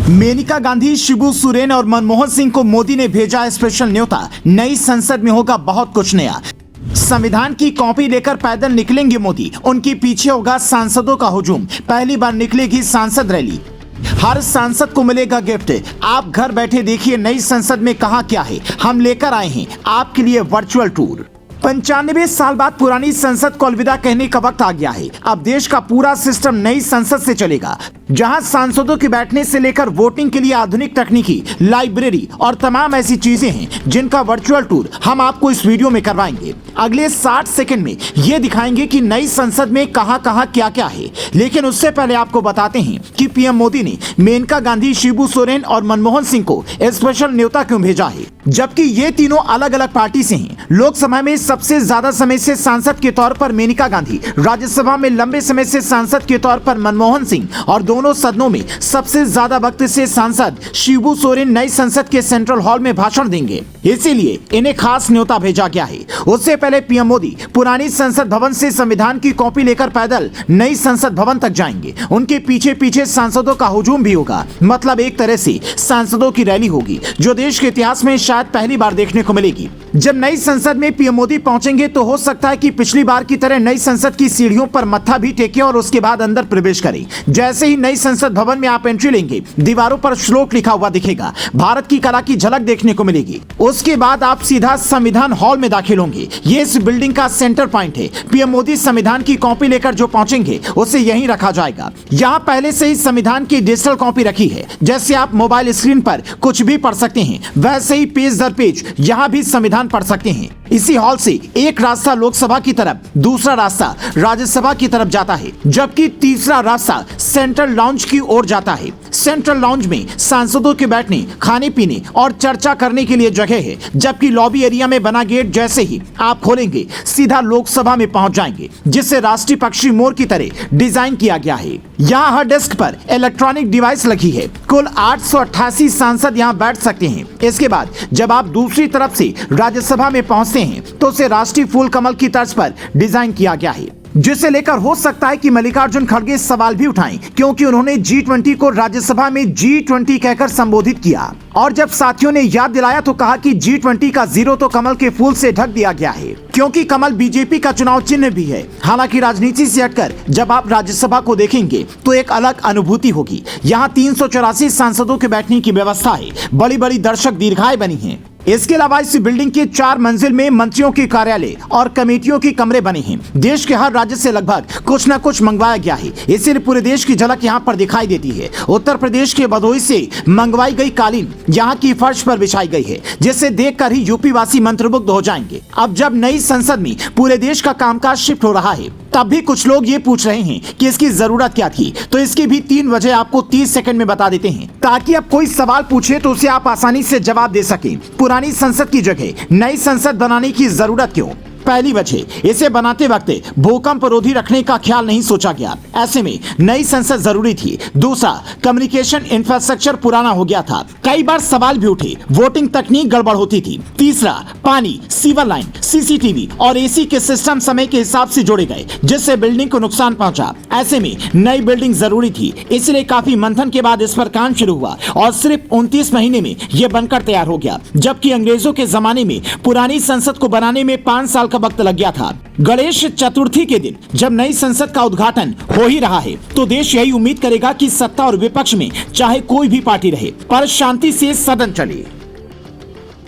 मेनका गांधी, शिबू सोरेन और मनमोहन सिंह को मोदी ने भेजा स्पेशल न्योता। नई संसद में होगा बहुत कुछ नया। संविधान की कॉपी लेकर पैदल निकलेंगे मोदी, उनके पीछे होगा सांसदों का हुजूम। पहली बार निकलेगी सांसद रैली, हर सांसद को मिलेगा गिफ्ट। आप घर बैठे देखिए नई संसद में कहां क्या है। हम लेकर आए हैं आपके लिए वर्चुअल टूर। 95 साल बाद पुरानी संसद को अलविदा कहने का वक्त आ गया है। अब देश का पूरा सिस्टम नई संसद से चलेगा, जहां सांसदों के बैठने से लेकर वोटिंग के लिए आधुनिक तकनीकी, लाइब्रेरी और तमाम ऐसी चीजें हैं जिनका वर्चुअल टूर हम आपको इस वीडियो में करवाएंगे। अगले 60 सेकंड में ये दिखाएंगे कि नई संसद में कहां कहां क्या क्या है। लेकिन उससे पहले आपको बताते हैं कि पीएम मोदी ने मेनका गांधी, शिबू सोरेन और मनमोहन सिंह को स्पेशल न्योता क्यों भेजा है, जबकि ये तीनों अलग अलग पार्टी से हैं। लोकसभा में सबसे ज्यादा समय से सांसद के तौर पर मेनका गांधी, राज्यसभा में लंबे समय से सांसद के तौर पर मनमोहन सिंह और दोनों सदनों में सबसे ज्यादा वक्त से सांसद शिबू सोरेन नई संसद के सेंट्रल हॉल में भाषण देंगे। इसीलिए इन्हें खास न्योता भेजा गया है। उससे पहले पीएम मोदी पुरानी संसद भवन से संविधान की कॉपी लेकर पैदल नई संसद भवन तक जाएंगे। उनके पीछे पीछे सांसदों का हुजूम भी होगा। मतलब एक तरह से सांसदों की रैली होगी, जो देश के इतिहास में शायद पहली बार देखने को मिलेगी। जब नई संसद में पीएम मोदी पहुंचेंगे तो हो सकता है कि पिछली बार की तरह नई संसद की सीढ़ियों पर मत्था भी टेके और उसके बाद अंदर प्रवेश करें। जैसे ही नई संसद भवन में आप एंट्री लेंगे, दीवारों पर श्लोक लिखा हुआ दिखेगा, भारत की कला की झलक देखने को मिलेगी। उसके बाद आप सीधा संविधान हॉल में दाखिल होंगे। ये इस बिल्डिंग का सेंटर पॉइंट है। पीएम मोदी संविधान की कॉपी लेकर जो पहुंचेंगे उसे यहीं रखा जाएगा। यहाँ पहले से ही संविधान की डिजिटल कॉपी रखी है। जैसे आप मोबाइल स्क्रीन पर कुछ भी पढ़ सकते हैं, वैसे ही पेज दर पेज यहाँ भी संविधान पढ़ सकते हैं। इसी हॉल से एक रास्ता लोकसभा की तरफ, दूसरा रास्ता राज्यसभा की तरफ जाता है, जबकि तीसरा रास्ता सेंट्रल लाउंज की ओर जाता है। सेंट्रल लाउंज में सांसदों के बैठने, खाने पीने और चर्चा करने के लिए जगह है, जबकि लॉबी एरिया में बना गेट जैसे ही आप खोलेंगे सीधा लोकसभा में पहुंच जाएंगे, जिसे राष्ट्रीय पक्षी मोर की तरह डिजाइन किया गया है। यहाँ हर डेस्क पर इलेक्ट्रॉनिक डिवाइस लगी है। कुल 888 सांसद यहाँ बैठ सकते हैं। इसके बाद जब आप दूसरी तरफ से राज्यसभा में पहुंचते हैं तो उसे राष्ट्रीय फूल कमल की तर्ज पर डिजाइन किया गया है, जिसे लेकर हो सकता है कि मल्लिकार्जुन खड़गे सवाल भी उठाएं, क्योंकि उन्होंने G20 को राज्यसभा में G20 कहकर संबोधित किया। और जब साथियों ने याद दिलाया तो कहा कि G20 का जीरो तो कमल के फूल से ढक दिया गया है, क्योंकि कमल बीजेपी का चुनाव चिन्ह भी है। हालांकि राजनीति से हटकर जब आप राज्यसभा को देखेंगे तो एक अलग अनुभूति होगी। यहाँ 384 सांसदों के बैठने की व्यवस्था है। बड़ी बड़ी दर्शक दीर्घाएं बनी हैं। इसके अलावा इस बिल्डिंग के 4 मंजिल में मंत्रियों के कार्यालय और कमेटियों के कमरे बने हैं। देश के हर राज्य से लगभग कुछ न कुछ मंगवाया गया है, इसीलिए पूरे देश की झलक यहाँ पर दिखाई देती है। उत्तर प्रदेश के भदोही से मंगवाई गई कालीन यहाँ की फर्श पर बिछाई गई है, जिसे देखकर ही यूपी वासी मंत्रमुग्ध हो जाएंगे। अब जब नई संसद में पूरे देश का कामकाज शिफ्ट हो रहा है, तब भी कुछ लोग ये पूछ रहे हैं कि इसकी जरूरत क्या थी। तो इसकी भी 3 वजह आपको 30 सेकंड में बता देते हैं, ताकि अब कोई सवाल पूछे तो उसे आप आसानी से जवाब दे सकें। पुरानी संसद की जगह नई संसद बनाने की जरूरत क्यों? पहली वजह, इसे बनाते वक्त भूकंप रोधी रखने का ख्याल नहीं सोचा गया। ऐसे में नई संसद जरूरी थी। दूसरा, कम्युनिकेशन इंफ्रास्ट्रक्चर पुराना हो गया था। कई बार सवाल भी उठे, वोटिंग तकनीक गड़बड़ होती थी। तीसरा, पानी, सीवर लाइन, सीसीटीवी और एसी के सिस्टम समय के हिसाब से जोड़े गए, जिससे बिल्डिंग को नुकसान पहुंचा। ऐसे में नई बिल्डिंग जरूरी थी, इसलिए काफी मंथन के बाद इस पर काम शुरू हुआ और सिर्फ 29 महीने में यह बनकर तैयार हो गया, जबकि अंग्रेजों के जमाने में पुरानी संसद को बनाने में 5 साल वक्त लग गया था। गणेश चतुर्थी के दिन जब नई संसद का उद्घाटन हो ही रहा है, तो देश यही उम्मीद करेगा कि सत्ता और विपक्ष में चाहे कोई भी पार्टी रहे, पर शांति से सदन चले।